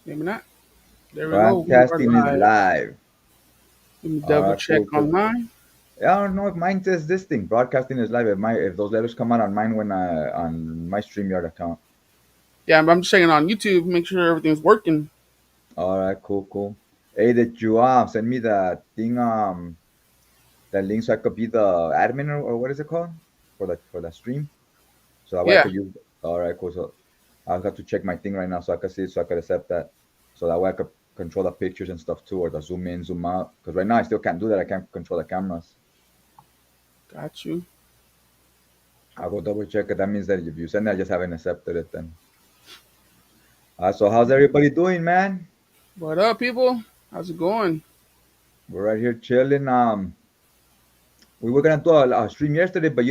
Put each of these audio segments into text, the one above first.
Maybe not. There we go. We are Broadcasting is live. live. Let me All double right, check cool. on Because mine. I don't know if mine says this thing. Broadcasting is live. If those letters come out on mine when on my StreamYard account. Yeah, but I'm just checking on YouTube, make sure everything's working. All right, cool. Hey, did you send me that thing that link so I could be the admin or what is it called for the stream? So that way I Yeah, could use. All right, cool. So I got to check my thing right now so I could see it, so I could accept that. So that way I could control the pictures and stuff too, or the zoom in, zoom out. Because right now I still can't do that. I can't control the cameras. got you. I'll go double check it. That means that if you send it, I just haven't accepted it then. So how's everybody doing, man? What up, people? How's it going? We're right here chilling. We were gonna do a stream yesterday, but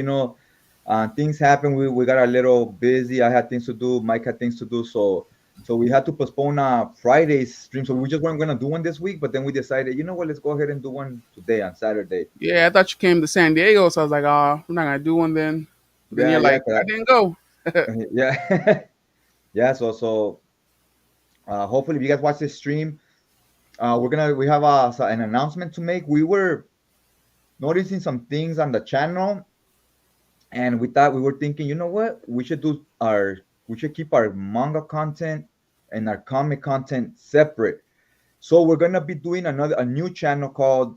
things happened. We got a little busy. I had things to do. Mike had things to do, so we had to postpone Friday's stream. So we just weren't gonna do one this week, but then we decided, you know what? Let's go ahead and do one today on Saturday. Yeah, I thought you came to San Diego, so I was like, oh, we're not gonna do one then. But then Yeah, you're yeah, like, I didn't go. yeah, yeah. So hopefully, if you guys watch this stream, we have an announcement to make. We were noticing some things on the channel, and we were thinking, you know what, we should keep our manga content and our comic content separate. So we're gonna be doing a new channel called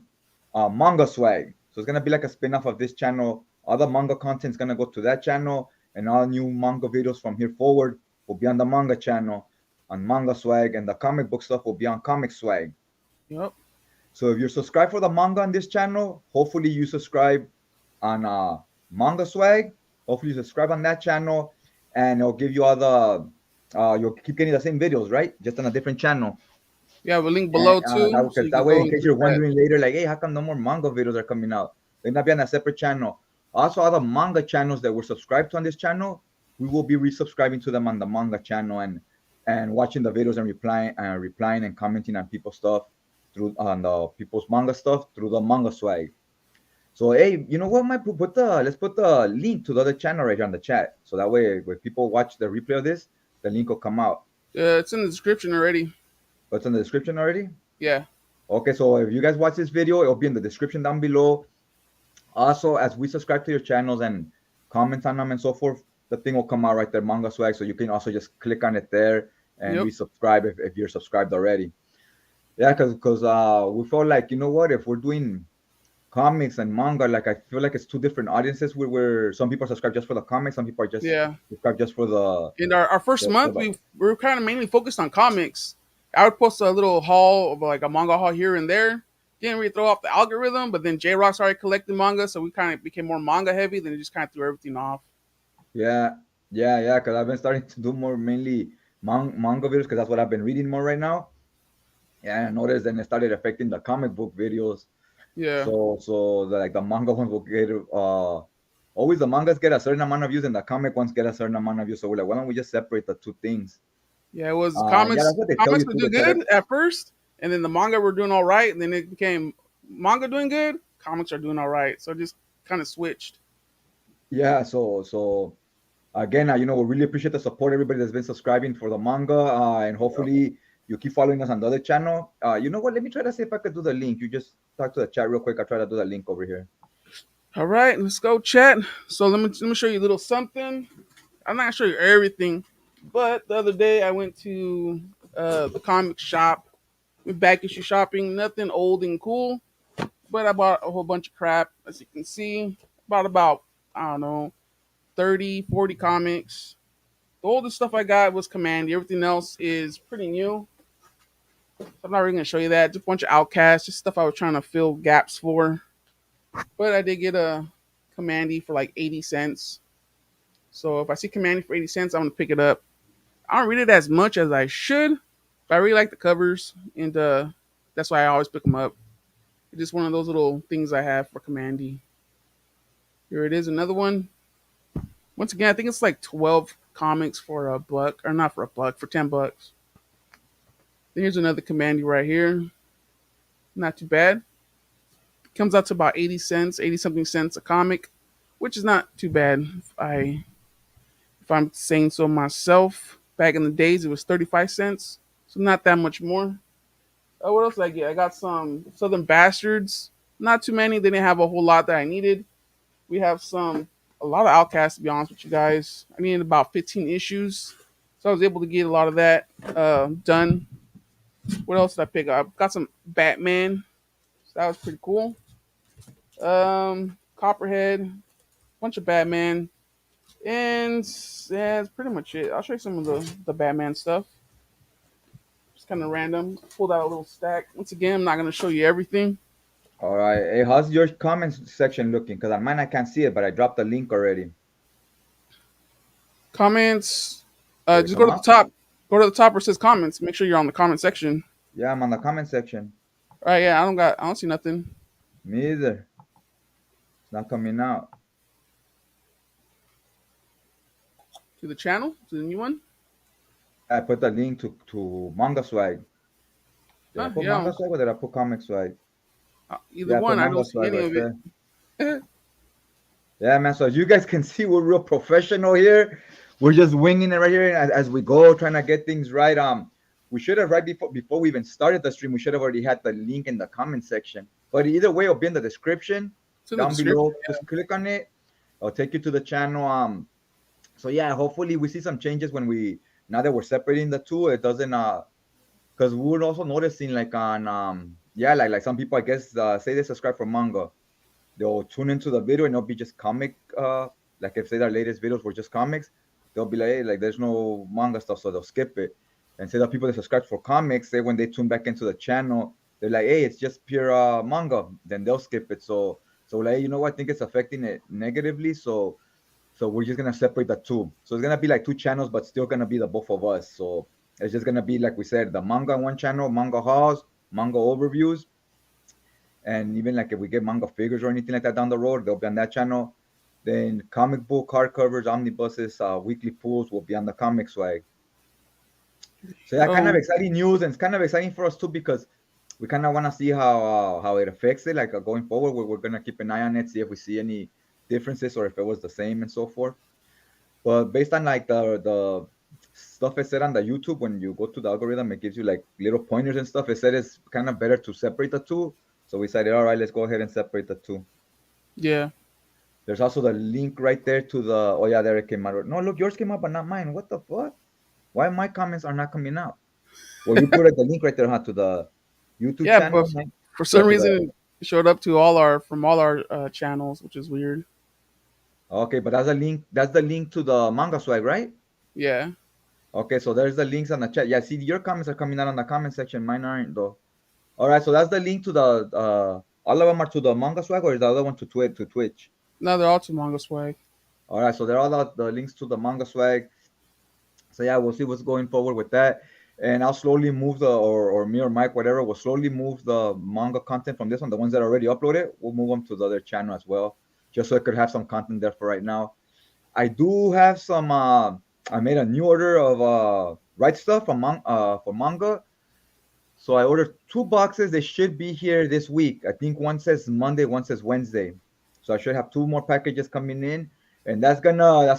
Manga Swag. So it's gonna be like a spin-off of this channel. All the manga content is gonna go to that channel, and all new manga videos from here forward will be on the manga channel on Manga Swag, and the comic book stuff will be on Comic Swag. Yep. So if you're subscribed for the manga on this channel, hopefully you subscribe on Manga Swag. Hopefully you subscribe on that channel, and it'll give you all the you'll keep getting the same videos, right? Just on a different channel. We have a link And below too, so because you can that way, go in and case click you're that. wondering later, like, hey, how come no more manga videos are coming out? They're not be on a separate channel. Also, all the manga channels that were subscribed to on this channel, we will be resubscribing to them on the manga channel, and watching the videos and replying and commenting on people's stuff through on the people's manga stuff through the Manga Swag. So hey, you know what? Might put the let's put the link to the other channel right here on the chat, so that way when people watch the replay of this, the link will come out. It's in the description already. What's in the description already? Yeah. Okay, so if you guys watch this video, it'll be in the description down below. Also, as we subscribe to your channels and comment on them and so forth, the thing will come out right there, Manga Swag. So you can also just click on it there and Yep. resubscribe if you're subscribed already. Yeah, because we felt like, you know what, if we're doing comics and manga, like I feel like it's two different audiences. Where some people are subscribed just for the comics, some people are just Yeah. subscribed just for In our first month, we were kind of mainly focused on comics. I would post a little haul of like a manga haul here and there. Didn't really throw off the algorithm, but then J Rock started collecting manga, so we kind of became more manga heavy. Then it just kind of threw everything off. yeah, yeah. Because I've been starting to do more mainly manga videos because that's what I've been reading more right now. Yeah, I noticed, and it started affecting the comic book videos. Yeah, Like the manga ones will get always the mangas get a certain amount of views and the comic ones get a certain amount of views. So we're like, why don't we just separate the two things? yeah. It was Yeah, comics. that's what they tell Comics you would too. do They tell good at first, and then the manga were doing all right, and then it became manga doing good. Comics are doing all right, so it just kind of switched. yeah. So again, we really appreciate the support, everybody that's been subscribing for the manga, and Yep. hopefully you keep following us on the other channel. You know what? Let me try to see if I could do the link. You just talk to the chat real quick. I'll try to do the link over here. All right, let's go chat. So let me show you a little something. I'm not gonna show you everything, but the other day I went to the comic shop, went back issue shopping. Nothing old and cool, but I bought a whole bunch of crap. As you can see, bought about I don't know 30, 40 comics. The oldest stuff I got was Commandy. Everything else is pretty new. I'm not really gonna show you that. Just a bunch of outcasts, just stuff I was trying to fill gaps for. But I did get a Commandy for like 80 cents. So if I see Commandy for 80 cents, I'm gonna pick it up. I don't read it as much as I should, but I really like the covers, and that's why I always pick them up. It's just one of those little things I have for Commandy. Here it is, another one. Once again, I think it's like 12 comics for a buck, or not for a buck, for $10. Then here's another Commandy right here. Not too bad. Comes out to about 80 cents, 80 something cents a comic, which is not too bad. If I'm saying so myself, back in the days it was 35 cents. so not that much more. What else did I get? I got some Southern Bastards. Not too many. They didn't have a whole lot that I needed. We have a lot of Outcasts to be honest with you guys. I needed about 15 issues, so I was able to get a lot of that done. What else did I pick up? Got some Batman. So that was pretty cool. Copperhead, bunch of Batman, and yeah, that's pretty much it. I'll show you some of the Batman stuff. Just kind of random. Pulled out a little stack. Once again, I'm not gonna show you everything. All right. Hey, how's your comments section looking? Because on mine I can't see it, but I dropped the link already. Comments. Did it Just go come to the out? top. Go to the top where it says comments. Make sure you're on the comment section. Yeah, I'm on the comment section. All right, yeah, I don't see nothing. Me either. It's not coming out. To the channel, to the new one. Yeah, I put the link to Manga Swag. Did I put Yeah, Manga Swag or did I put Comic Swag? either Yeah, I put one. I Manga don't see Swag any right of it. there. Yeah, man. So as you guys can see, we're real professional here. We're just winging it right here as we go, trying to get things right. We should have right before we even started the stream. We should have already had the link in the comment section. But either way, it'll be in the description It's in the down description. below. Just click on it. It'll take you to the channel. So yeah, hopefully we see some changes when we now that we're separating the two. It doesn't because we're also noticing like on yeah, like some people I guess say they subscribe for manga, they'll tune into the video and it'll be just comic like if say their latest videos were just comics, they'll be like, hey, like there's no manga stuff, so they'll skip it. And say that people that subscribe for comics, say when they tune back into the channel, they're like, hey, it's just pure manga, then they'll skip it. So like, you know what, I think it's affecting it negatively. So we're just gonna separate the two. So it's gonna be like two channels, but still gonna be the both of us. So it's just gonna be like we said, the manga on one channel, manga hauls, manga overviews, and even like if we get manga figures or anything like that down the road, they'll be on that channel. Then comic book hardcovers, omnibuses, weekly pools will be on the comic swag. So yeah, kind of Oh, exciting news, and it's kind of exciting for us too because we kind of want to see how it affects it. Like going forward, we're gonna keep an eye on it, see if we see any differences or if it was the same and so forth. But based on like the stuff it said on the YouTube, when you go to the algorithm, it gives you like little pointers and stuff. It said it's kind of better to separate the two. So we decided, all right, let's go ahead and separate the two. yeah. There's also the link right there to the. Oh yeah, there it came out. No, look, yours came out, but not mine. What the fuck? Why my comments are not coming out? Well, you put the link right there, huh, to the YouTube Yeah, but channel, man. for Yeah, some to the. reason it showed up to all our from all our channels, which is weird. Okay, but that's a link. That's the link to the manga swag, right? Yeah. Okay, so there's the links on the chat. Yeah, see, your comments are coming out on the comment section. Mine aren't though. All right, so that's the link to the. All of them are to the manga swag, or is the other one to Twitch? No, they're all to manga swag. All right, so they're all the links to the manga swag. So yeah, we'll see what's going forward with that. And I'll slowly move or me or Mike, whatever, will slowly move the manga content from this one, the ones that are already uploaded, we'll move them to the other channel as well, just so I could have some content there for right now. I do have some. I made a new order of right stuff for manga. So I ordered two boxes. They should be here this week. I think one says Monday, one says Wednesday. So I should have two more packages coming in, and that's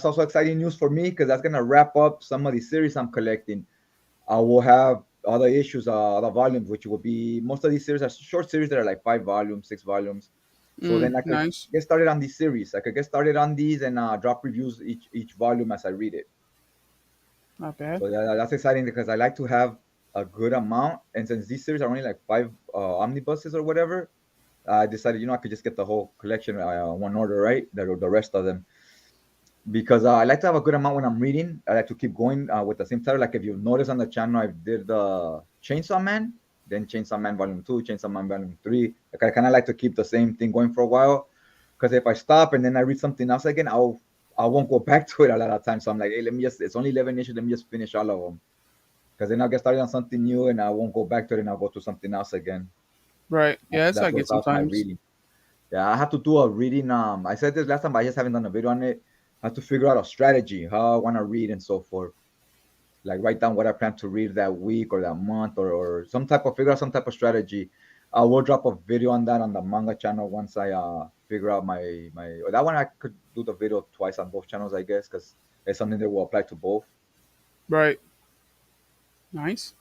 also exciting news for me because that's gonna wrap up some of the series I'm collecting. I will have other issues, other volumes, which will be most of these series are short series that are like 5 volumes, 6 volumes. So then I could Nice. get started on these series. I could get started on these and drop reviews each volume as I read it. Not bad. So that's exciting because I like to have a good amount. And since these series are only like five omnibuses or whatever, I decided, I could just get the whole collection one order, right? The rest of them. Because I like to have a good amount when I'm reading. I like to keep going with the same title. Like if you notice on the channel, I did the Chainsaw Man, then Chainsaw Man Volume 2, Chainsaw Man Volume 3. Like I kind of like to keep the same thing going for a while. Because if I stop and then I read something else again, I won't go back to it a lot of times. So I'm like, hey, it's only 11 issues. Let me just finish all of them. Because then I'll get started on something new and I won't go back to it and I'll go to something else again. Right. Yeah, that's how I That's what get stops my sometimes. reading. Yeah, I have to do a reading. I said this last time, but I just haven't done a video on it. I have to figure out a strategy, how I want to read and so forth. Like write down what I plan to read that week or that month or some type of figure out some type of strategy. I will drop a video on that on the manga channel once I figure out my or that one I could do the video twice on both channels, I guess, because it's something that will apply to both. Right. Nice.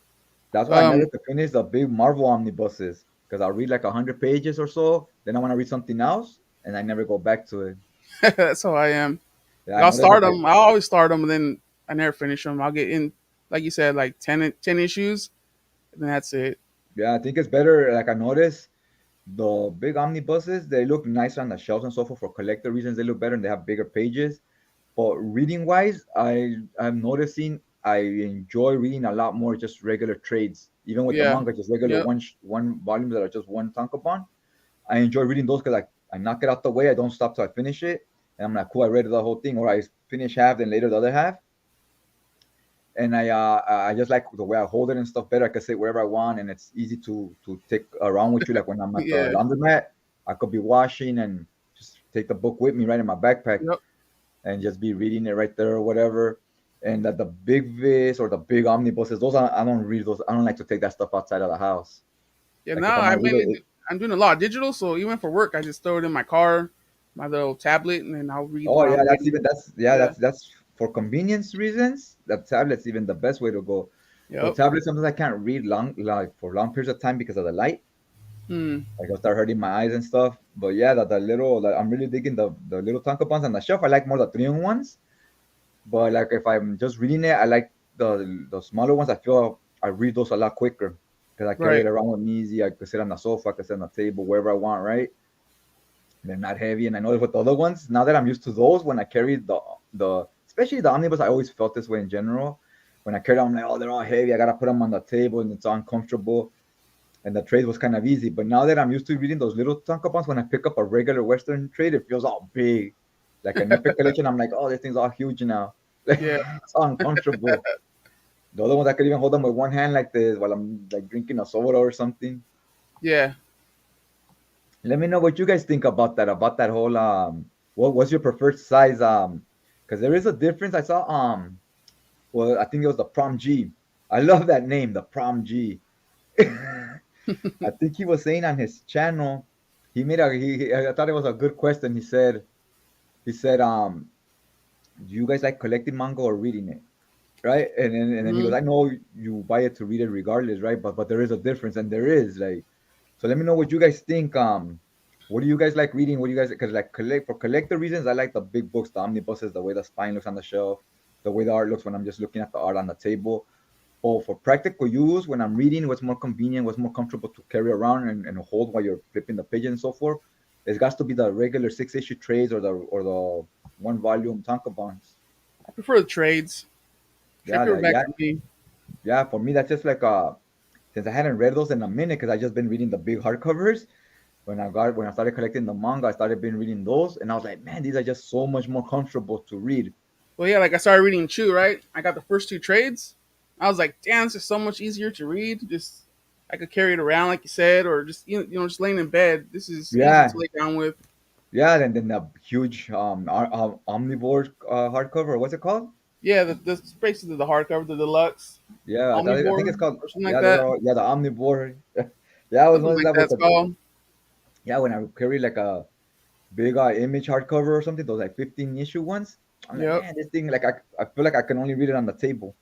That's why I Um, never could finish the big Marvel omnibuses because I'll read like 100 pages or so, then I want to read something else, and I never go back to it. that's how I am. Yeah, I I'll noticed start if I them. I'll always start them, and then I never finish them. I'll get in, like you said, like 10 issues, and then that's it. yeah, I think it's better. Like I noticed the big omnibuses, they look nicer on the shelves and so forth for collector reasons. They look better and they have bigger pages. But reading wise, I'm noticing I enjoy reading a lot more just regular trades, even with the Yeah. manga, just regular Yep. one volumes that are just one tankobon. I enjoy reading those because I knock it out the way. I don't stop till I finish it, and I'm like, cool, I read the whole thing, or I finish half, then later the other half, and I just like the way I hold it and stuff better. I can sit wherever I want, and it's easy to take around with you. Like when I'm at the Yeah. laundromat, I could be washing and just take the book with me right in my backpack Yep. and just be reading it right there or whatever. And that the big vis or the big omnibuses, those I don't read those. I don't like to take that stuff outside of the house. Yeah. Like if Now I'm I gonna read mainly it, I'm doing a lot of digital, so even for work, I just throw it in my car, my little tablet, and then I'll read oh while yeah, I'm waiting. Yeah. that's for convenience reasons. The tablet's even the best way to go. But Yep. tablet sometimes I can't read long like for long periods of time because of the light. Hmm. Like I'll start hurting my eyes and stuff. But yeah, the little like, I'm really digging the little tankobons on the shelf. I like more the 3-in ones. But like if I'm just reading it, I like the smaller ones. I feel I read those a lot quicker because I carry Right. it around with me easy. I could sit on the sofa, I could sit on the table, wherever I want, right? They're not heavy. And I know with the other ones, now that I'm used to those, when I carry the especially the omnibus, I always felt this way in general. When I carry them, I'm like, oh, they're all heavy. I gotta put them on the table, and it's uncomfortable. And the trade was kind of easy. But now that I'm used to reading those little tankobons, when I pick up a regular Western trade, it feels all big, like an epic collection. I'm like, oh, this thing's all huge now. Like Yeah. it's uncomfortable. The other ones I could even hold them with one hand like this while I'm like drinking a soda or something. Yeah. Let me know what you guys think about that whole what's your preferred size because there is a difference. I saw well, I think it was the Prom G. I love that name, the Prom G. I think he was saying on his channel, he made a I thought it was a good question. He said, do you guys like collecting manga or reading it? Right? And then he goes, Hmm. I know you buy it to read it regardless, right? But there is a difference, and there is like, so let me know what you guys think. What do you guys like reading? What do you guys because like collect for collector reasons? I like the big books, the omnibuses, the way the spine looks on the shelf, the way the art looks when I'm just looking at the art on the table. Or for practical use, when I'm reading, what's more convenient, what's more comfortable to carry around and hold while you're flipping the pages and so forth. It's got to be the regular 6 issue trades or the one volume tankobons. I prefer the trades. Trade Yeah, paperback yeah, for me. yeah. For me, that's just like since I hadn't read those in a minute because I just been reading the big hardcovers. When I started collecting the manga, I started been reading those, and I was like, man, these are just so much more comfortable to read. Well, yeah, like I started reading Chew, right? I got the first two trades. I was like, damn, this is so much easier to read. Just I could carry it around, like you said, or just just laying in bed. This is easy Yeah, to lay down with. yeah, and then the huge omnivore hardcover. What's it called? Yeah, the basically the hardcover, the deluxe I think it's omnivore called or something like yeah, that. yeah, the omnivore. Yeah, I was Something noticing like that with that's the called. yeah when I carry like a big image hardcover or something, those like 15 issue ones. I'm like, Yep. man, this thing like I feel like I can only read it on the table.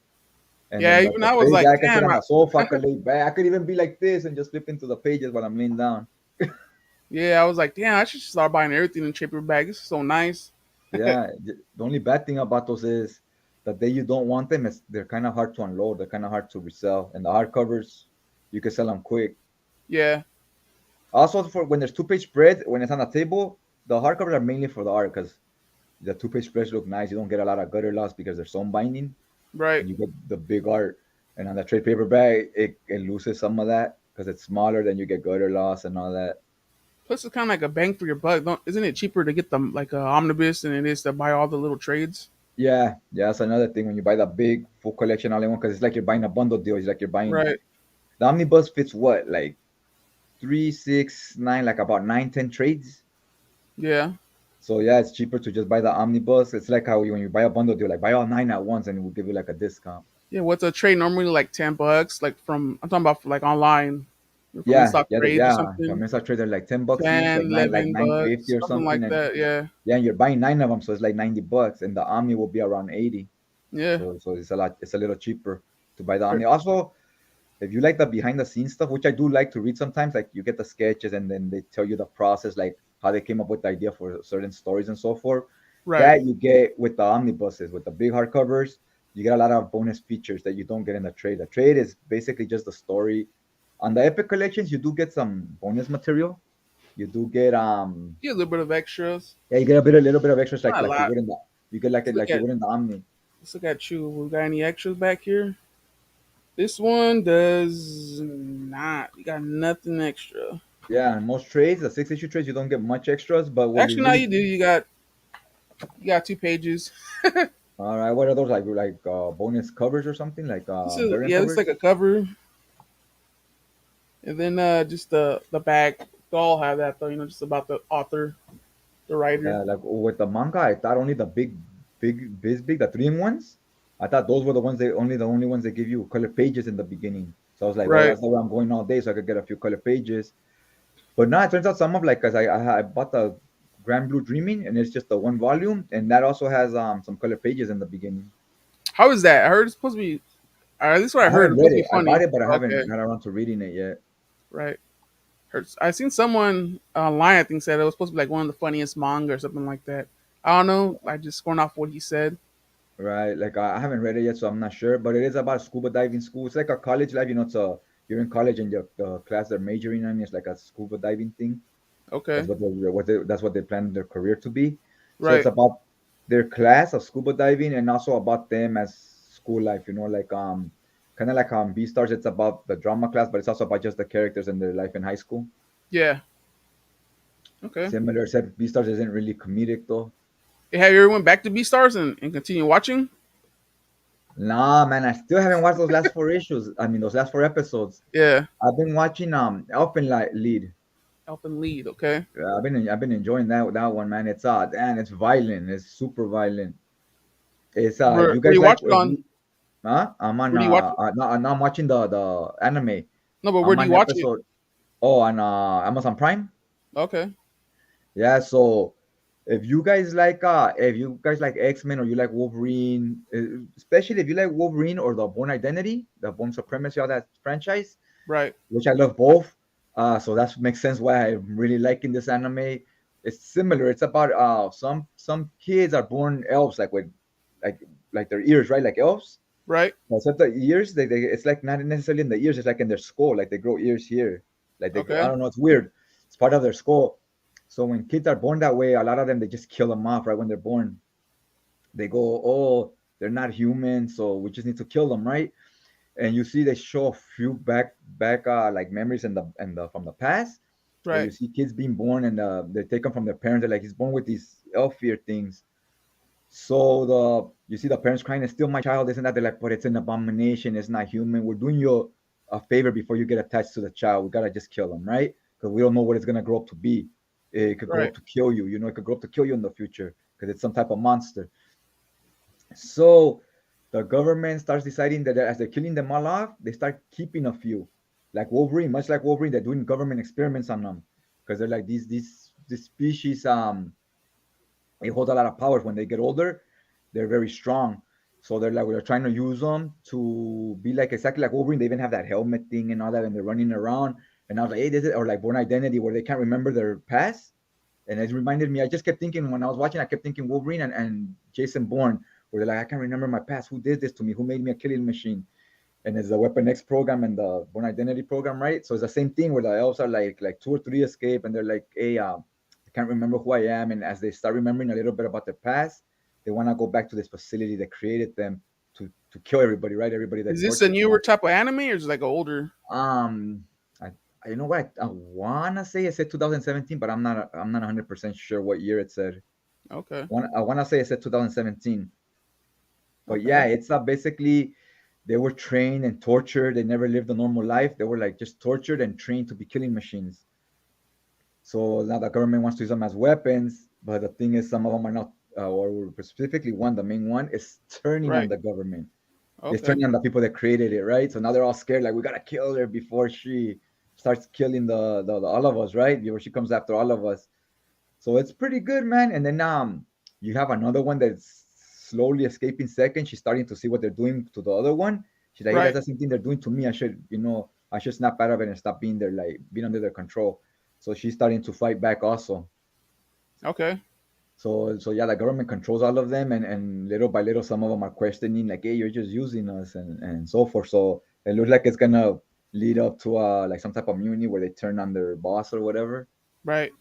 And Yeah, then even the I was page like, I can sit damn. on the sofa, I could lay back, I could even be like this and just flip into the pages while I'm laying down. Yeah, I was like, damn, I should start buying everything in trade paperback. This is so nice. Yeah, the only bad thing about those is the day you don't want them, is they're kind of hard to unload. They're kind of hard to resell. And the hardcovers, you can sell them quick. Yeah. Also, for when there's two-page spreads, when it's on the table, the hardcovers are mainly for the art because the two-page spreads look nice. You don't get a lot of gutter loss because they're some binding, Right. and you get the big art. And on the trade paperback, it loses some of that because it's smaller. Then you get gutter loss and all that. Plus, it's kind of like a bang for your buck. Don't, isn't it cheaper to get them like a omnibus than it is to buy all the little trades? Yeah, that's another thing when you buy the big full collection all in one because it's like you're buying a bundle deal. It's like you're buying Right. the omnibus fits what like 3, 6, 9, like about 9, 10 trades. Yeah. So yeah, it's cheaper to just buy the omnibus. It's like how when you buy a bundle deal, like buy all nine at once, and it will give you like a discount. Yeah. What's a trade normally like $10? Like from I'm talking about for like online, from in Yeah, stock trades or For something. Mensa trades are like $10 each, 10, like 9.50 $11, or something something, like and that. Yeah. yeah, and you're buying nine of them, so it's like $90, and the Omni will be around 80. Yeah. So it's a little cheaper to buy the Omni. Also, if you like the behind the scenes stuff, which I do like to read sometimes, like you get the sketches and then they tell you the process, like how they came up with the idea for certain stories and so forth. Right. That you get with the omnibuses, with the big hardcovers. You get a lot of bonus features that you don't get in the trade. The trade is basically just the story. On the epic collections, you do get some bonus material. You do get Get a little bit of extras. yeah, you get a little bit of extras Not a like you lot. would in the you get Let's look like you at would in the Omni. let's look at you. We got any extras back here? This one does not. You got nothing extra. Yeah, and most trades, the 6 issue trades, you don't get much extras, but what you Actually, now really you do. You got 2 pages. all right, what are those like bonus covers or something like This is variant yeah. This is like covers? a cover, and then just the back. They all have that though. Just about the author, the writer. Yeah, like with the manga, I thought only the big, the 3 in 1s. I thought those were the only ones that give you color pages in the beginning. So I was like, oh, Right. that's the way I'm going all day, so I could get a few color pages. But no, it turns out some of like, cause I bought the Grand Blue Dreaming, and it's just the 1 volume, and that also has some color pages in the beginning. How is that? I heard it's supposed to be. Or at least what I I heard. haven't It's read supposed to it. be I bought funny. it, but I Okay. haven't got around to reading it yet. Right. I seen someone online. I think said it was supposed to be like one of the funniest manga or something like that. I don't know. I just going off what he said. Right? Like I haven't read it yet, so I'm not sure. But it is about scuba diving school. It's like a college life, It's a you're in college and the class they're majoring in is like a scuba diving thing. That's Okay. that's what they plan their career to be. So it's Right. about their class of scuba diving and also about them as school life. Like kind of like B Stars. It's about the drama class, but it's also about just the characters and their life in high school. Yeah. Okay. Similar, except B Stars isn't really comedic though. Hey, have you ever went back to Beastars and continue watching? Nah, man, I still haven't watched those last 4 issues. I mean, those last 4 episodes. Yeah. I've been watching Lead. Help and lead. Okay. I've been enjoying that one, man. It's and it's violent. It's super violent. It's if Where you where do guys you like watch it on? I'm on Where do you watch it? no, I'm watching the anime. No, but where I'm do you on watch it? episode on Amazon Prime. Okay. Yeah, so if you guys like X-Men or you like Wolverine, especially if you like Wolverine or the Born Identity, the Born Supremacy, all that franchise, Right. which I love both. So that makes sense why I'm really liking this anime. It's similar. It's about some kids are born elves, like with like like their ears, right, like elves. Right. Except the ears, they it's like not necessarily in the ears. It's like in their skull, like they grow ears here. Like they, I Okay. don't know, it's weird. It's part of their skull. So when kids are born that way, a lot of them they just kill them off right when they're born. They go, oh, they're not human, so we just need to kill them, right? And you see they show a few back like memories in the from the past where you Right. see kids being born and they take them from their parents. They're like, he's born with these elf fear things. So you see the parents crying, it's still my child, isn't that? They're like, but it's an abomination, it's not human. We're doing you a favor before you get attached to the child. We gotta just kill him, right? Because we don't know what it's gonna grow up to be. It could grow Right. up to kill you, it could grow up to kill you in the future because it's some type of monster. So the government starts deciding that as they're killing them all off, they start keeping a few, like Wolverine, much like Wolverine. They're doing government experiments on them because they're like these species. It holds a lot of powers. When they get older, they're very strong. So they're like we're trying to use them to be like exactly like Wolverine. They even have that helmet thing and all that, and they're running around. And I was like, hey, this is or like Born Identity, where they can't remember their past. And it reminded me. I just kept thinking when I was watching. I kept thinking Wolverine and Jason Bourne, where they're like, I can't remember my past. Who did this to me? Who made me a killing machine? And it's the Weapon X program and the Born Identity program, right? So it's the same thing where the elves are like 2 or 3 escape, and they're like, hey, I can't remember who I am. And as they start remembering a little bit about their past, they want to go back to this facility that created them to kill everybody, right? Everybody that Is this a tortured newer them. type of anime or is it like an older? Um, I, you know what? I wanna say it said 2017, but I'm not 100% sure what year it said. Okay. I wanna say it said 2017. But Okay. yeah, it's basically they were trained and tortured. They never lived a normal life. They were like just tortured and trained to be killing machines. So now the government wants to use them as weapons, but the thing is, some of them are not, or specifically one, the main one, is turning on Right. the government. It's Okay. turning on the people that created it, right? So now they're all scared, like we gotta kill her before she starts killing the all of us, right? Before she comes after all of us. So it's pretty good, man. And then you have another one that's slowly escaping second. She's starting to see what they're doing to the other one, She's like, hey, that's Right. the same thing they're doing to me. I should snap out of it and stop being there, like being under their control. So she's starting to fight back also. Okay. So yeah, the government controls all of them, and little by little, some of them are questioning, like, hey, you're just using us, and so forth. So it looks like it's gonna lead up to like some type of mutiny where they turn on their boss or whatever. Right.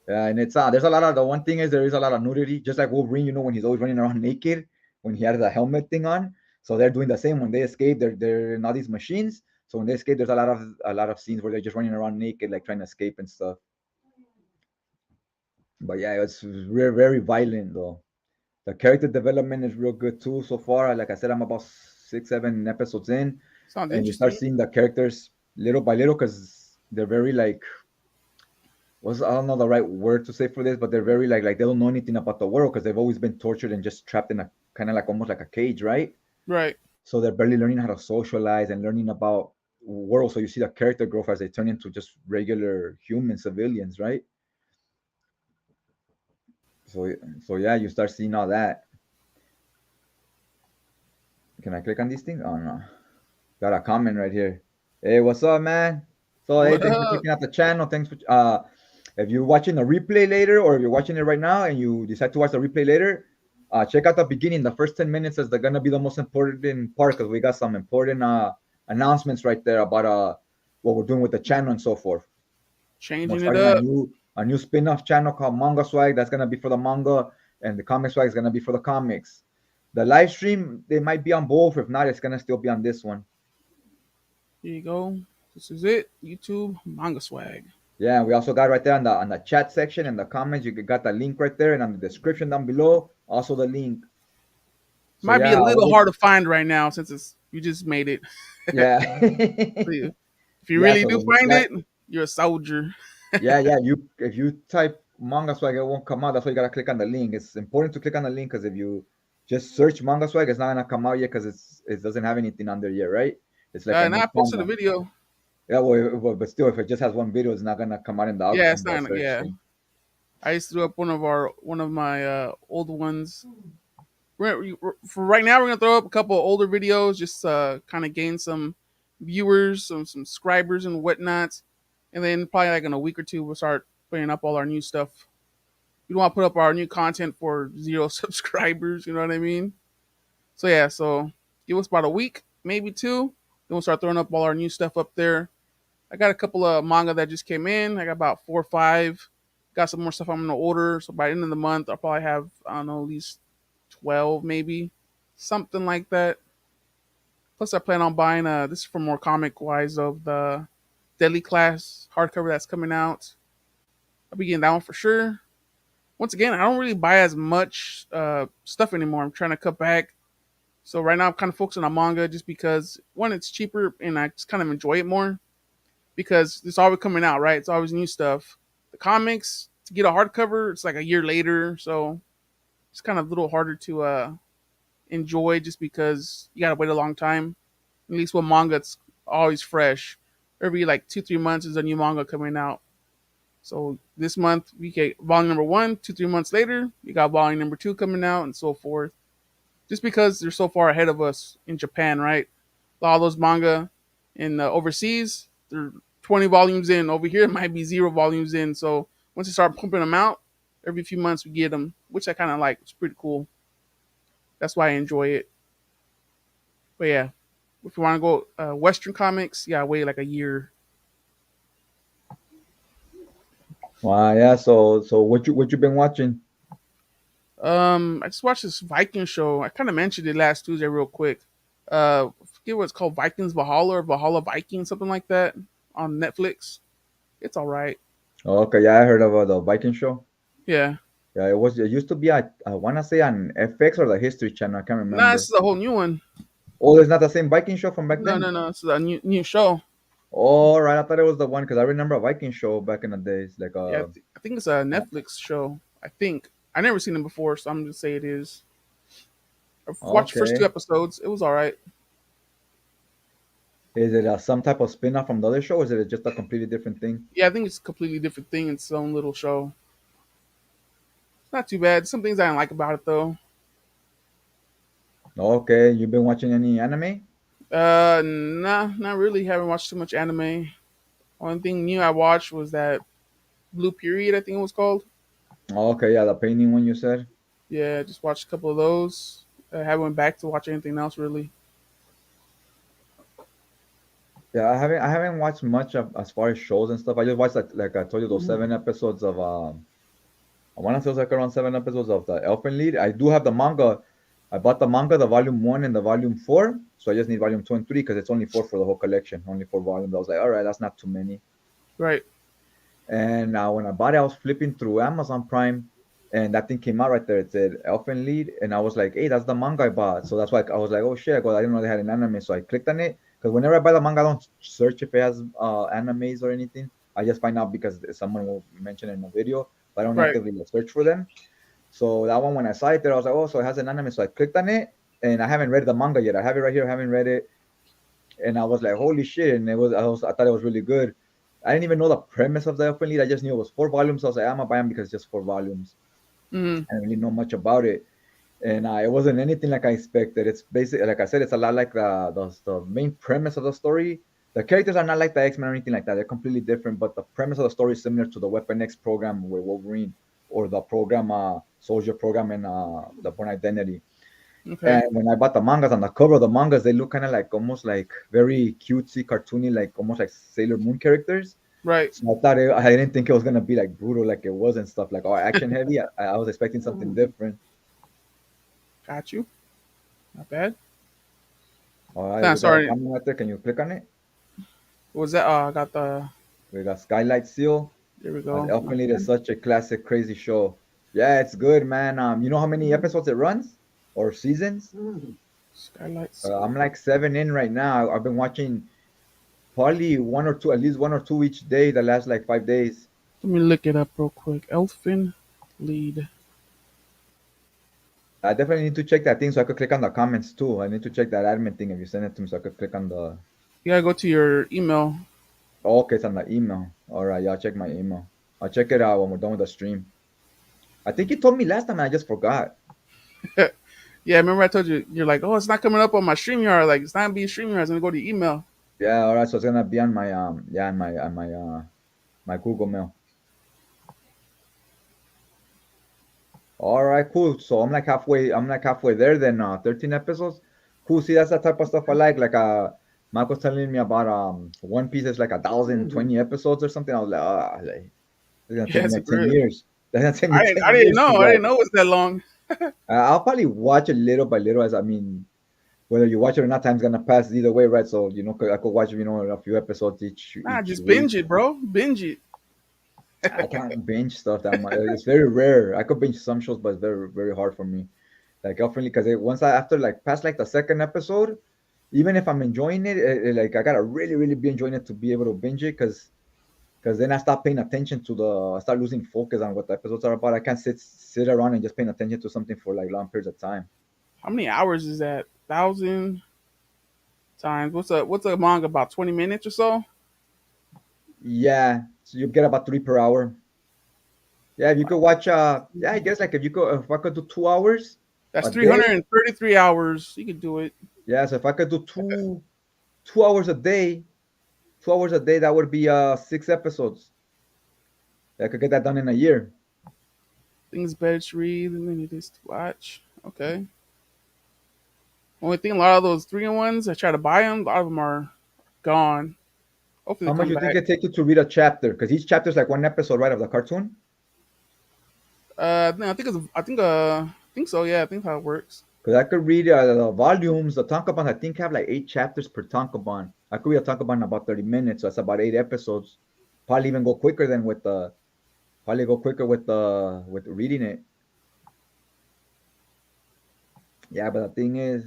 Yeah, and it's there's a lot of the one thing is there is a lot of nudity, just like Wolverine. When he's always running around naked when he had the helmet thing on. So they're doing the same when they escape. They're in all these machines. So when they escape, there's a lot of scenes where they're just running around naked, like trying to escape and stuff. But yeah, it's very very violent though. The character development is real good too so far. Like I said, I'm about 6, 7 episodes in, Sounds and you start interesting. seeing the characters little by little because they're very like was I don't know the right word to say for this, but they're very like they don't know anything about the world because they've always been tortured and just trapped in a kind of like almost like a cage, right? Right. So they're barely learning how to socialize and learning about world. So you see the character growth as they turn into just regular human civilians, right? So so yeah, you start seeing all that. Can I click on these things? Oh no. Got a comment right here. Hey, what's up, man? So hey, What thanks for up? checking out the channel. Thanks for if you're watching the replay later or if you're watching it right now and you decide to watch the replay later, check out the beginning. The first 10 minutes is gonna be the most important part because we got some important announcements right there about what we're doing with the channel and so forth. We're Changing it starting a up. new spin-off channel called Manga Swag. That's gonna be for the manga, and the comic swag is gonna be for the comics. The live stream, they might be on both. If not, it's gonna still be on this one. Here you go. This is it. YouTube manga swag. Yeah, we also got right there on the chat section and the comments. You got the link right there, and on the description down below, also the link. So Might be yeah, a little hard to find right now since it's you just made it. yeah, So if you yeah. really So do when you find got it, you're a soldier. yeah. You if you type manga swag, it won't come out. That's why you gotta click on the link. It's important to click on the link because if you just search manga swag, it's not gonna come out yet because it doesn't have anything on there yet, right? It's like a And new I posted a channel. video. Yeah, but still, if it just has one video, it's not gonna come out in the Yeah, in it's the not. search Yeah, thing. I used to throw up one of my old ones. For right now, we're gonna throw up a couple of older videos, just kind of gain some viewers, some subscribers and whatnot, and then probably like in a week or two, we'll start putting up all our new stuff. We don't want to put up our new content for zero subscribers. You know what I mean? So yeah, so give us about a week, maybe two. Then we'll start throwing up all our new stuff up there. I got a couple of manga that just came in. I got about 4 or 5. Got some more stuff I'm gonna order. So by the end of the month, I'll probably have I don't know at least 12 maybe, something like that. Plus, I plan on buying this is for more comic wise of the Deadly Class hardcover that's coming out. I'll be getting that one for sure. Once again, I don't really buy as much stuff anymore. I'm trying to cut back. So right now, I'm kind of focusing on manga just because one, it's cheaper and I just kind of enjoy it more because it's always coming out, right? It's always new stuff. The comics to get a hardcover, it's like a year later, so it's kind of a little harder to enjoy just because you gotta wait a long time. At least with manga, it's always fresh. Every like 2 3 months is a new manga coming out. So this month we get volume number one. 2 3 months later, we got volume number two coming out, and so forth. Just because they're so far ahead of us in Japan, right? All those manga in overseas, they're 20 volumes in. Over here, it might be 0 volumes in. So once they start pumping them out, every few months we get them, which I kind of like. It's pretty cool. That's why I enjoy it. But yeah, if you want to go Western comics, yeah, wait like a year. Wow, yeah. So what you been watching? I just watched this Viking show. I kind of mentioned it last Tuesday, real quick. I forget what it's called, Vikings Valhalla or Valhalla Viking, something like that, on Netflix. It's all right. Oh, okay, yeah, I heard about the Viking show. Yeah. Yeah, it used to be I wanna say on FX or the History Channel. I can't Nah, this remember. is a whole new one. Oh, it's not the same Viking show from back No, no, then. no. This is a new show. Oh, right. I thought it was the one because I remember a Viking show back in the days. Like Yeah, I think it's a Netflix show. I think I never seen it before, so I'm just say it is. I've watched the first two okay. episodes. It was all right. Is it some type of spin-off from the other show, or is it just a completely different thing? Yeah, I think it's a completely different thing. It's its own little show. It's not too bad. Some things I don't like about it though. Okay, you've been watching any anime? Nah, not really. Haven't watched too much anime. Only thing new I watched was that Blue Period, I think it was called. Oh, okay, yeah, the painting one you said. Yeah, just watched a couple of those. I haven't went back to watch anything else really. Yeah, I haven't watched much of as far as shows and stuff. I just watched like I told you those 7 episodes of I want to say it was like around 7 episodes of the Elfen Lied. I do have the manga. I bought the manga, the volume 1 and the volume 4. So I just need volume 2 and 3 because it's only four for the whole collection, only 4 volumes. I was like, all right, that's not too many. Right. And when I bought it, I was flipping through Amazon Prime, and that thing came out right there. It said Elfen Lied, and I was like, "Hey, that's the manga I bought." So that's why I was like, "Oh shit!" I didn't know they had an anime, so I clicked on it. Because whenever I buy the manga, I don't search if it has animes or anything. I just find out because someone will mention it in a video, but I don't Right. actively search for them. So that one, when I saw it there, I was like, "Oh, so it has an anime." So I clicked on it, and I haven't read the manga yet. I have it right here. I haven't read it, and I was like, "Holy shit!" And I thought it was really good. I didn't even know the premise of the open lead. I just knew it was 4 volumes. So I was like, I'm gonna buy them because it's just 4 volumes. Mm-hmm. I didn't really know much about it, and it wasn't anything like I expected. It's basically, like I said, it's a lot like the main premise of the story. The characters are not like the X-Men or anything like that. They're completely different, but the premise of the story is similar to the Weapon X program with Wolverine or the program Soldier program in the Born Identity. Okay. And when I bought the mangas, on the cover of the mangas, they look kind of like almost like very cutesy, cartoony, like almost like Sailor Moon characters. Right. So I didn't think it was gonna be like brutal like it was and stuff like action heavy. I was expecting something different. Got you. Not bad. All right, Nah, we got a sorry. comment right there. Can you click on it? What was that? I got the. We got Skylight Seal. There we As go. Not Elfen Lied is bad. such a classic, crazy show. Yeah, it's good, man. You know how many episodes it runs or seasons? Skylight I'm Seal. like 7 in right now. I've been watching probably one or two, at least one or two each day, the last like 5 days. Let me look it up real quick. Elfin lead. I definitely need to check that thing so I could click on the comments too. I need to check that admin thing if you send it to me so I could click on the. You gotta go to your email. Oh, okay, it's on the email. All right, yeah, I'll check my email. I'll check it out when we're done with the stream. I think you told me last time and I just forgot. Yeah, remember I told you you're like, oh, it's not coming up on my StreamYard. Like it's not being StreamYard. It's gonna go to your email. Yeah, all right, so it's gonna be on my yeah, my Google Mail. All right, cool. So I'm like halfway there then 13 episodes. Cool. See, that's the type of stuff I like. Like Mark was telling me about One Piece is like 1,020 episodes or something. I was like, like it's gonna take Yeah, me it's like 10 great. years. That's gonna take me I 10 didn't years to know. I didn't watch. know it was that long. I'll probably watch it little by little as I mean, whether you watch it or not, time's gonna pass either way, right? So I could watch a few episodes Nah, each just week. binge it, bro. Binge it. I can't binge stuff that much. It's very rare. I could binge some shows, but it's very very hard for me. Like often because once I after like past like the second episode, even if I'm enjoying it, like I gotta really really be enjoying it to be able to binge it because then I start paying attention to I start losing focus on what the episodes are about. I can't sit around and just paying attention to something for like long periods of time. How many hours is that? 1,000 times. What's a manga about? 20 minutes or so? Yeah, so you get about 3 per hour. Yeah, if you could watch yeah, I guess like if I could do 2 hours That's a three day. hundred and 33 hours. You could do it. Yeah, so if I could do two hours a day, 2 hours a day, that would be 6 episodes. I could get that done in a year. Things better to read than it is to watch. Okay. Only thing, a lot of those 3-in-1s, I try to buy them. A lot of them are gone. Hopefully How they much come you think back. it take you to read a chapter? Because each chapter is like one episode, right, of the cartoon. No, I think so. Yeah, I think how it works. Because I could read the volumes. The tankobon, I think, have like 8 chapters per tankobon. I could read a tankobon in about 30 minutes, so that's about 8 episodes. Probably even go quicker than with the. Probably go quicker with reading it. Yeah, but the thing is,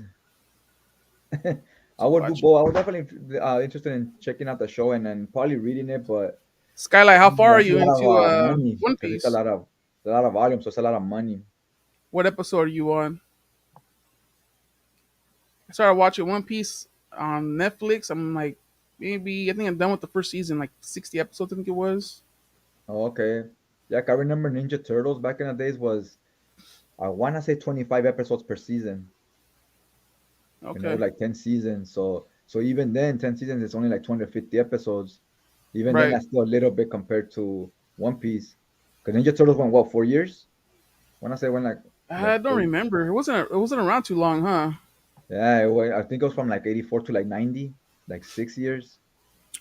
I To would do watch. both. I was definitely interested in checking out the show and then probably reading it, but Skylight, how far are that's a you lot into of money One because it's Piece? a lot of volume, so it's a lot of money. What episode are you on? I started watching One Piece on Netflix. I'm like, maybe I think I'm done with the first season, like 60 episodes. I think it was. Oh, okay. Yeah, I remember Ninja Turtles back in the days was I want to say 25 episodes per season, and it was Okay. like 10 seasons. So So even then, 10 seasons is only like 250 episodes. Even then, Right. that's still a little bit compared to One Piece. Because Ninja Turtles went what 4 years? When I say when like I don't 4 years. remember. It wasn't around too long, huh? Yeah, I think it was from like 84 to like 90, like 6 years.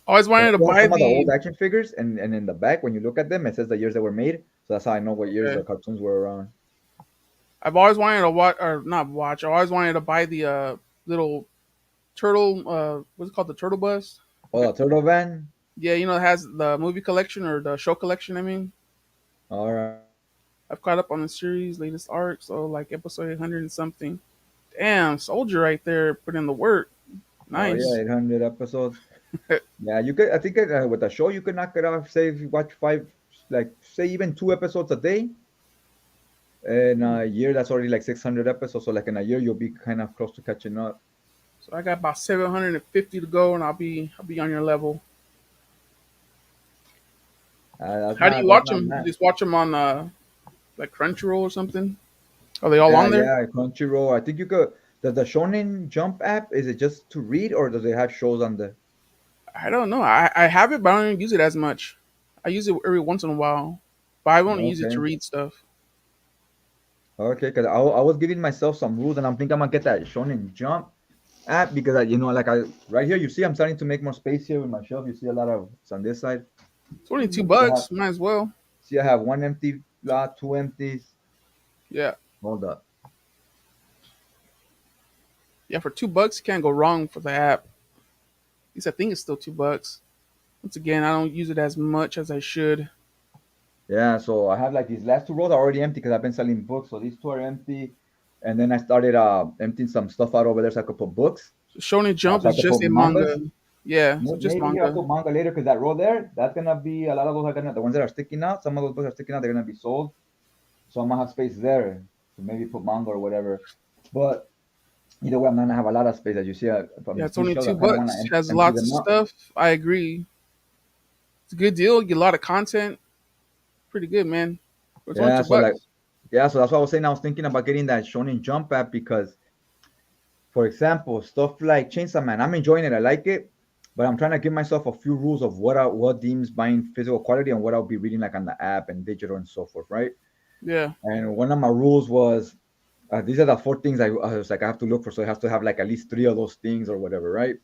I always And I wanted to still have buy some of the old the. action figures, and in the back, when you look at them, it says the years they were made. So that's how I know what years Okay. the cartoons were around. I've always wanted to watch, or not watch. I always wanted to buy the little turtle. What's it called? The turtle bus. Oh, the Turtle Van. Yeah, it has the movie collection or the show collection. I mean, All right. I've caught up on the series latest arc, so like episode 800 and something. Damn, Soldier right there put in the work. Oh yeah, Nice. 800 episodes. Yeah, you could. I think with the show, you could knock it off. Say if you watch five, like say even 2 episodes a day. In a year, that's already like 600 episodes. So like in a year, you'll be kind of close to catching up. So I got about 750 to go, and I'll be on your level. That's How do you not that's watch not them? You bad. just watch them on like Crunchyroll or something? Are they all Yeah, on there? yeah, Crunchyroll. I think you could. The Shonen Jump app, is it just to read or does it have shows on the? I don't know. I have it, but I don't use it as much. I use it every once in a while, but I won't use it to Okay, read stuff. okay, because I was giving myself some rules, and I'm thinking I'm gonna get that Shonen Jump app because like I right here, you see, I'm starting to make more space here with my shelf. You see a lot of it's on this side. It's only two You have bucks. Might as well. see, I have one empty lot, two empties. Yeah, Hold up. yeah. For $2, you can't go wrong for the app. At least I think it's still $2. Once again, I don't use it as much as I should. Yeah, so I have like these last two rows are already empty because I've been selling books. So these two are empty, and then I started emptying some stuff out over there so I could put books. So Shonen Jump So I is could just put a manga. mangas. Yeah, so just Maybe here I'll manga. put manga later because that row there, that's gonna be a lot of those are gonna the ones that are sticking out. Some of those books are sticking out. They're gonna be sold. So I'm gonna have space there to maybe put manga or whatever. But either way, I'm gonna have a lot of space. As you see, from Yeah, these it's two only shelves, I two kind of want to bucks. Has empty lots of them out. stuff. I agree. It's a good deal. You get a lot of content. Pretty good, man. It's only Yeah, two so like, bucks. yeah, so that's what I was saying. I was thinking about getting that Shonen Jump app because, for example, stuff like Chainsaw Man, I'm enjoying it. I like it, but I'm trying to give myself a few rules of what deems buying physical quality and what I'll be reading like on the app and digital and so forth, right? Yeah. And one of my rules was these are the four things I was like I have to look for. So it has to have like at least three of those things or whatever, right?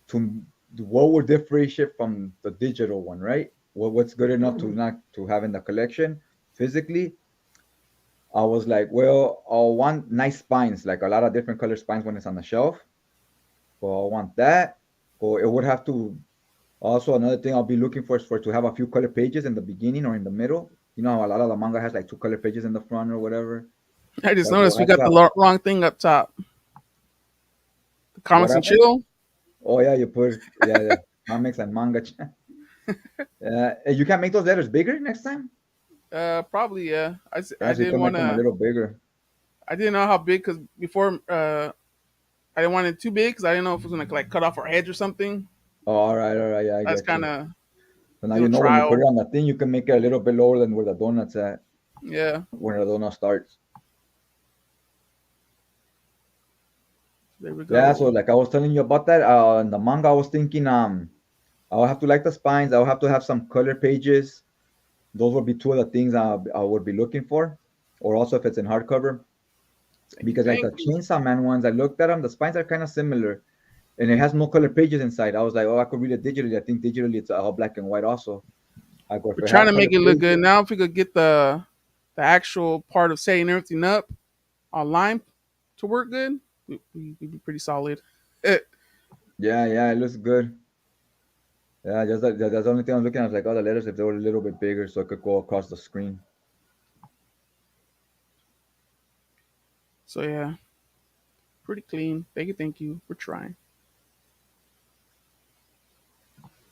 To what would differentiate from the digital one, right? What's good enough to not to have in the collection physically? I was like, well, I'll want nice spines, like a lot of different color spines when it's on the shelf. Well, I want that. Or it would have to also another thing I'll be looking for is for it to have a few color pages in the beginning or in the middle. You know how a lot of the manga has like two color pages in the front or whatever. I just Like it noticed will we have to got the have wrong thing up top. The what comics and happened? chill. Oh yeah, you put yeah the comics and manga. You can make those letters bigger next time. Probably yeah. Yeah, I so you didn't can make want them a to. little bigger. I didn't know how big because before I didn't want it too big because I didn't know if it was gonna like cut off our heads or something. Oh, all right, yeah, I That's get kind you. of So now you little know when you put it trial. on the thing, you can make it a little bit lower than where the donut's at, Yeah. where the donut starts. There we Yeah, so go. like I was telling you about that, in the manga, I was thinking, I'll have to like the spines. I'll have to have some color pages. Those would be two of the things I would be looking for, or also if it's in hardcover, Thank you. because like Thank the you. Chainsaw Man ones, I looked at them. The spines are kind of similar, and it has no color pages inside. I was like, oh, I could read it digitally. I think digitally it's all black and white. Also, I go if We're it trying had to color make it look good. pages. Now, if we could get the actual part of setting everything up online to work good, we'd be pretty solid. Eh, Yeah, yeah, it looks good. Yeah, just that's the only thing I'm looking at. I was like, oh, the letters if they were a little bit bigger, so it could go across the screen. so yeah, pretty clean. Thank you. Thank you. We're trying.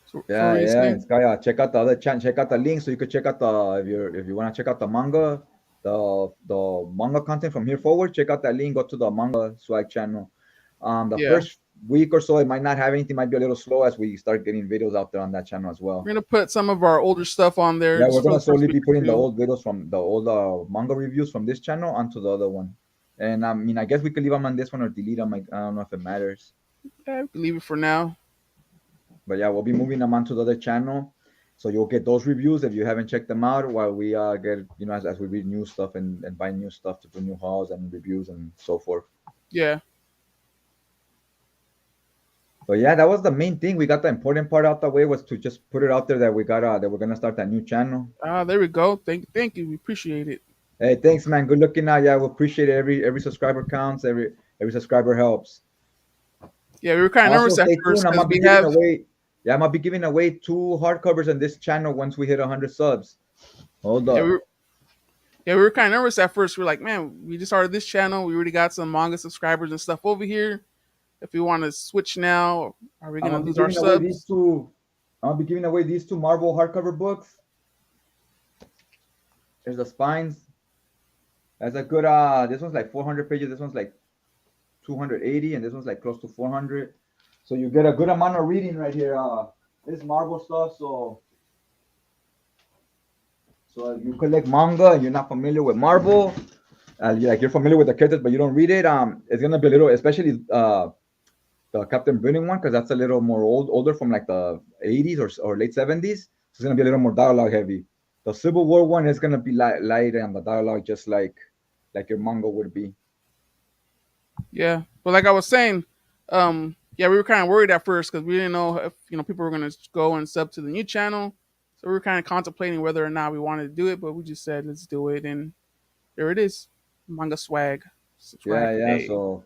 So what Yeah, were you yeah, and saying? Sky, check out the other channel. Check out the link so you could check out the if you want to check out the manga, the manga content from here forward. Check out that link. Go to the manga swag channel. The Yeah, first week or so, it might not have anything. Might be a little slow as we start getting videos out there on that channel as we're well. gonna put some of our older stuff on there Yeah, we're just for gonna the first slowly week be or putting the two. old videos from the old manga reviews from this channel onto the other one. And I mean, I guess we could leave them on this one or delete them. I don't know if it matters. Yeah, we can leave it for now. But yeah, we'll be moving them onto the other channel. So you'll get those reviews if you haven't checked them out while we get, as we read new stuff and buy new stuff to do new hauls and reviews and so forth. Yeah. But yeah, that was the main thing. We got the important part out the way was to just put it out there that we got that we're gonna start that new channel. Ah, there we go. Thank you. We appreciate it. Hey, thanks, man. Good looking out. Yeah, we appreciate it. Every subscriber counts. Every subscriber helps. Yeah, we were kind of Also, nervous at stay first tuned. I'm because gonna be we giving have. away. Yeah, I'm gonna be giving away two hardcovers on this channel once we hit 100 subs. Hold Yeah, up. we were kind of nervous at first. We are like, man, we just started this channel. We already got some manga subscribers and stuff over here. If we want to switch now, are we I'm gonna gonna be lose our giving away these subs? two. I'm gonna be giving away these two Marvel hardcover books. There's the spines. That's a good. This one's like 400 pages. This one's like 280, and this one's like close to 400. So you get a good amount of reading right here. This Marvel stuff. So if you collect manga and you're not familiar with Marvel, you're familiar with the characters but you don't read it. It's gonna be a little, especially the Captain Britain one, because that's a little more older from like the 80s or late 70s. So it's gonna be a little more dialogue heavy. The Civil War one is gonna be light and the dialogue just like your manga would be. Yeah, but like I was saying, yeah, we were kind of worried at first because we didn't know if people were gonna go and sub to the new channel. So we were kind of contemplating whether or not we wanted to do it, but we just said let's do it, and there it is, manga swag. Subscribe Yeah. today. So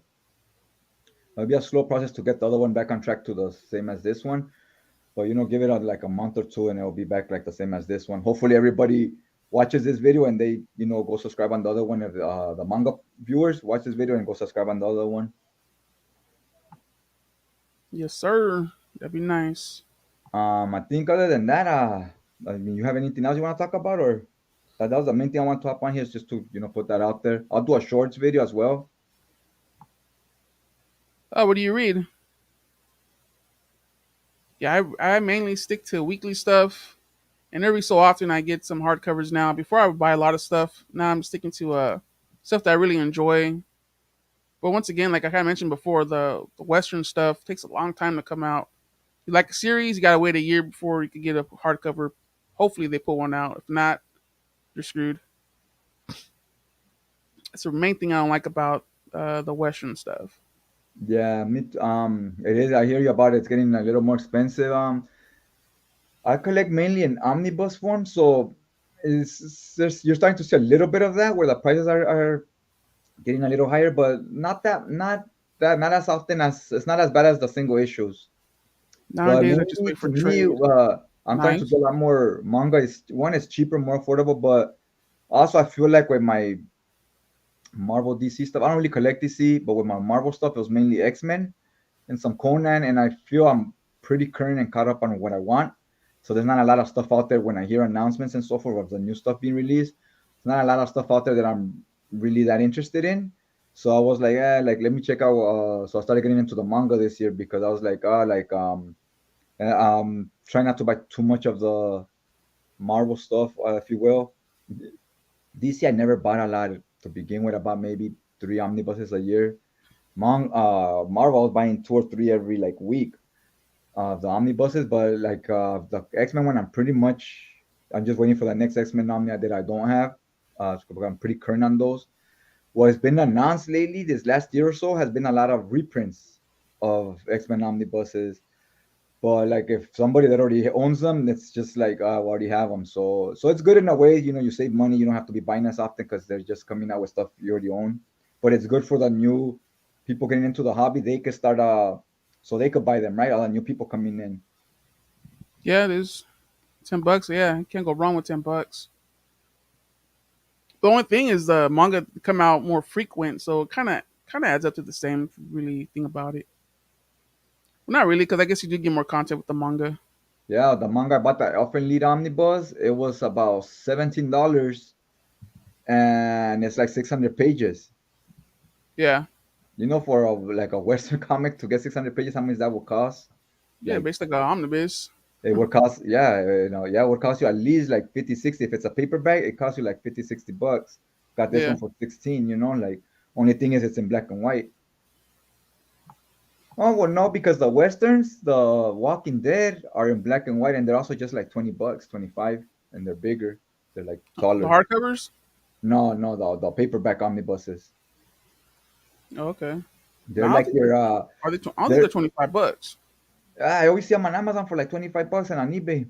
it'll be a slow process to get the other one back on track to the same as this one. But give it like a month or two, and it'll be back like the same as this one. Hopefully, everybody watches this video and they go subscribe on the other one. If the manga viewers watch this video and go subscribe on the other one. Yes, sir. That'd be nice. I think other than that, I mean, you have anything else you want to talk about, or that was the main thing I want to hop on here is just to put that out there. I'll do a shorts video as well. Oh, what do you read? Yeah, I mainly stick to weekly stuff, and every so often I get some hardcovers now. Before I would buy a lot of stuff. Now I'm sticking to stuff that I really enjoy. But once again, like I kind of mentioned before, the Western stuff takes a long time to come out. You like a series, you gotta wait a year before you can get a hardcover. Hopefully they put one out. If not, you're screwed. That's the main thing I don't like about the Western stuff. Yeah, it is. I hear you about it. It's getting a little more expensive. I collect mainly in omnibus form, so you're starting to see a little bit of that where the prices are getting a little higher, but not as often as it's not as bad as the single issues. But Nowadays, I just mainly wait to for me, trade. I'm trying to Nice. get a lot more manga. Is one is cheaper, more affordable, but also I feel like with my Marvel DC stuff, I don't really collect DC, but with my Marvel stuff, it was mainly X-Men and some Conan, and I feel I'm pretty current and caught up on what I want. So there's not a lot of stuff out there when I hear announcements and so forth of the new stuff being released. There's not a lot of stuff out there that I'm really that interested in. So I was like, like let me check out. So I started getting into the manga this year because I was like, try not to buy too much of the Marvel stuff, if you will. DC, I never bought a lot to begin with. About maybe three omnibuses a year. Marvel, I was buying two or three every like week of the omnibuses, but like the X Men one, I'm just waiting for the next X Men omni that I don't have. I'm pretty current on those. What's been announced lately, this last year or so, has been a lot of reprints of X Men omnibuses. But like if somebody that already owns them, it's just like we already have them. So it's good in a way. You save money. You don't have to be buying as often because they're just coming out with stuff you already own. But it's good for the new people getting into the hobby. They could start so they could buy them, right? All the new people coming in. Yeah, it is. $10. Yeah, you can't go wrong with $10. The only thing is the manga come out more frequent, so it kind of adds up to the same if you really think about it. Well, not really, because I guess you do get more content with the manga. Yeah, the manga I bought that Elfen Lead Omnibus. It was about $17, and it's like 600 pages. Yeah, For like a Western comic to get 600 pages, how much that would cost? yeah, Like basically like an omnibus. it would cost, yeah, it would cost you at least like 50, 60. If it's a paperback, it costs you like 50, $60. Got this Yeah, one for 16, like only thing is it's in black and white. Oh well, no, because the westerns, the Walking Dead, are in black and white, and they're also just like $20, 25, and they're bigger. They're like The taller. hardcovers? No, no, the paperback omnibuses. Oh, okay. No, They're like your are they? I don't think they're they're. $25. I always see them on Amazon for like $25 and on eBay.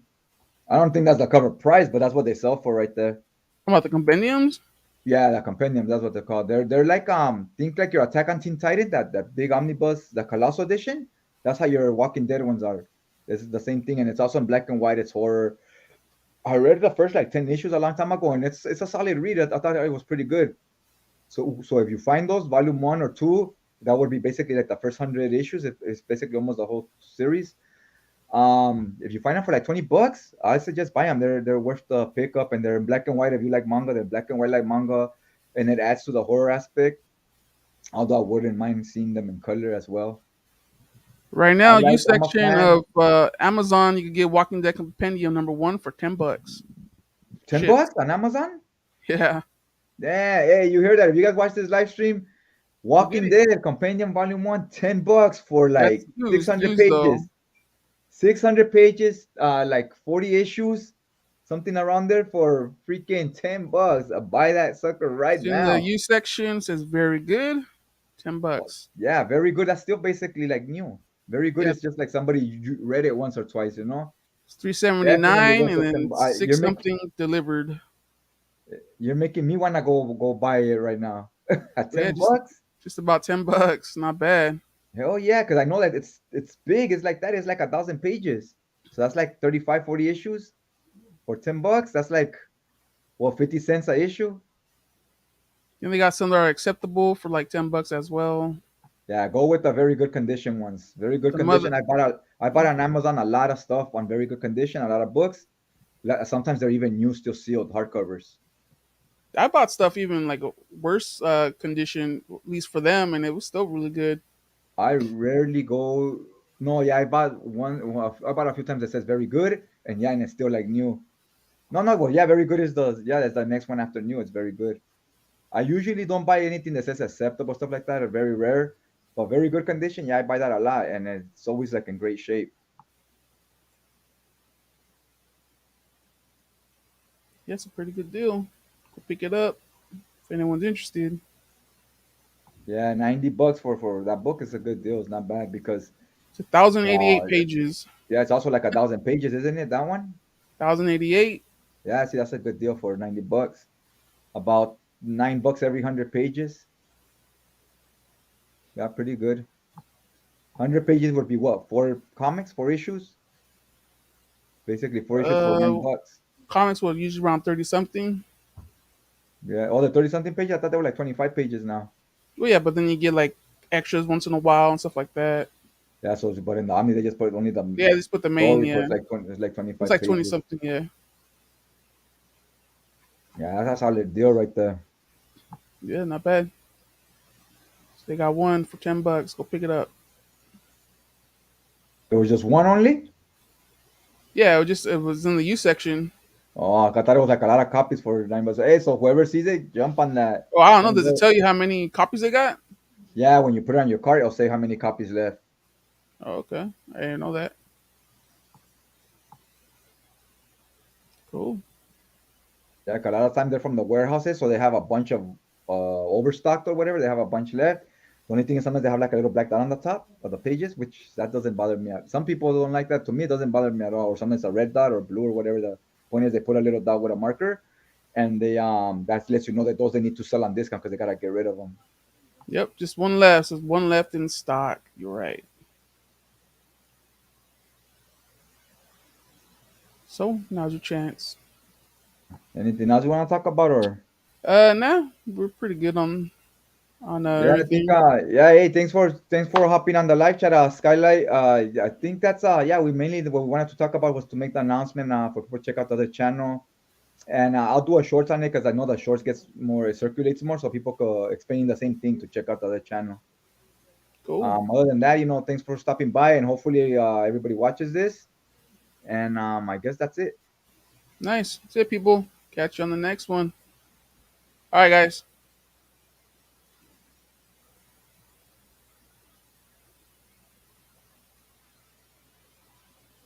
I don't think that's the cover price, but that's what they sell for right there. How about the compendiums? Yeah, the compendium, that's what they're called. They're like think like your Attack on Teen Titan, that big omnibus, the Colossal edition. That's how your Walking Dead ones are. This is the same thing, and it's also in black and white. It's horror. I read the first like 10 issues a long time ago, and it's a solid read. I thought it was pretty good. So if you find those volume one or two, that would be basically like the first 100 issues. It's basically almost the whole series. If you find them for like $20, I suggest buy them. They're worth the pickup, and they're in black and white. If you like manga, they're black and white like manga, and it adds to the horror aspect. Although I wouldn't mind seeing them in color as well. Right I now, like. you I'm a section fan. of Amazon, you can get Walking Dead Compendium #1 for $10. ten Shipped. bucks on Amazon. Yeah, Yeah, hey, you hear that? If you guys watch this live stream, go get Walking it. Dead Companion Volume One, $10 for That's like six used, hundred used though. pages. 600 pages, like 40 issues, something around there for freaking $10. Buy that sucker right It's in the now. used section. Says very good. Oh, $10. yeah, very good. That's still basically like new. Very good. Yeah, It's just like somebody read it once or twice, you know? it's 379, Definitely worth and the then 10. six something delivered. You're making me wanna go buy it right now. At Yeah, 10 just bucks? just about $10. Not bad. Hell yeah, because I know that it's big. It's like that. It's like 1,000 pages. So that's like 35, 40 issues for $10. That's like what, 50 cents a issue? Then they got some that are acceptable for like $10 as well. Yeah, go with the very good condition ones. Very good The mother, condition. I bought on Amazon a lot of stuff on very good condition, a lot of books. Sometimes they're even new, still sealed hardcovers. I bought stuff even like a worse condition, at least for them, and it was still really good. I rarely go. No, yeah, I bought one. Well, I bought a few times that says very good, and yeah, and it's still like new. No, no, well, yeah, very good is that's the next one after new. It's very good. I usually don't buy anything that says acceptable stuff like that. Are very rare, but very good condition. Yeah, I buy that a lot, and it's always like in great shape. Yeah, it's a pretty good deal. Go pick it up if anyone's interested. Yeah, $90 for that book is a good deal. It's not bad because It's 1,088 uh, pages. yeah, it's also like 1,000 pages, isn't it? That one? 1,088. Yeah, see, that's a good deal for $90. About $9 every 100 pages. Yeah, pretty good. 100 pages would be what? Four comics, four issues? Basically, four issues for nine Uh, bucks. Comics were usually around 30 something. Yeah, oh, the 30 something pages. I thought they were like 25 pages now. Well, yeah, but then you get like extras once in a while and stuff like that. Yeah, so but in the Omni they just put only the Yeah, just put the main. story, so Yeah, it's like 20, it's like it's 25 like 20 pages. something. Yeah, Yeah, that's a solid deal right there. yeah, not bad. So they got one for $10. Go pick it up. It was just one only. Yeah, it was in the U section. Oh, I thought it was like a lot of copies for $9. Hey, so whoever sees it, jump on that. Oh, I don't know. And Does it tell you how many copies they got? yeah, when you put it on your cart, it'll say how many copies left. Oh, okay, I didn't know that. Cool. Yeah, 'cause a lot of times they're from the warehouses, so they have a bunch of overstocked or whatever. They have a bunch left. The only thing is sometimes they have like a little black dot on the top of the pages, which that doesn't bother me. Some people don't like that. To me, it doesn't bother me at all. Or sometimes a red dot or blue or whatever. The point is they put a little dot with a marker, and they that lets you know that those they need to sell on discount because they gotta get rid of them. Yep, just one left. There's one left in stock. You're right. So now's your chance. Anything else you want to talk about, or? Now we're pretty good on Yeah, I think everything. yeah, hey, thanks for hopping on the live chat, Skylight. I think that's yeah, we mainly what we wanted to talk about was to make the announcement for people to check out the other channel. And I'll do a shorts on it because I know the shorts gets more, it circulates more, so people could explaining the same thing to check out the other channel. Cool. Other than that, thanks for stopping by, and hopefully everybody watches this. And I guess that's it. Nice. That's it, people. Catch you on the next one. All right, guys.